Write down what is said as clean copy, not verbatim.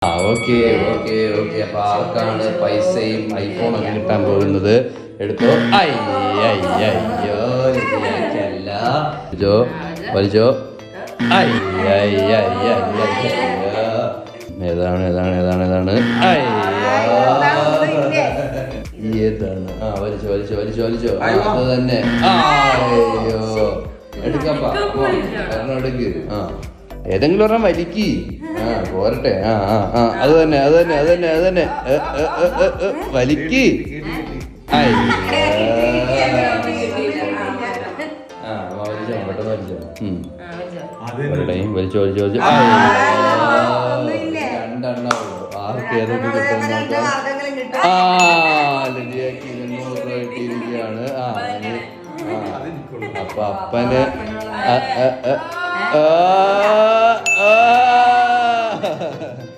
Okay okay okay. അപ്പൊ ആർക്കാണ് പൈസയും ഐഫോണൊക്കെ കിട്ടാൻ പോകുന്നത്? എടുത്തോ. അയ്യോ വലിച്ചോ. ഏതാണ് ഏതാണ് ഏതാണ് ഏതാണ്? ഏതാണ്? വലിച്ചോ വലിച്ചോ വലിച്ചോ വലിച്ചോ. അത് തന്നെ. അയ്യോ എടുക്കപ്പാ, എടുക്ക്. ഏതെങ്കിലും ഒരെണ്ണം വലിക്ക്. പോരട്ടെ. അത് തന്നെ അത് തന്നെ അത് തന്നെ അത് തന്നെ. വലിക്ക്. വലിച്ചോ വലിച്ചോ വലിച്ചോ വലിച്ചോ. രണ്ടെണ്ണം. ആർക്ക് ഏതൊക്കെ കിട്ടും? ലലിയാക്കി 200 രൂപ കിട്ടിയിരിക്കുകയാണ്. അപ്പൊ അപ്പന്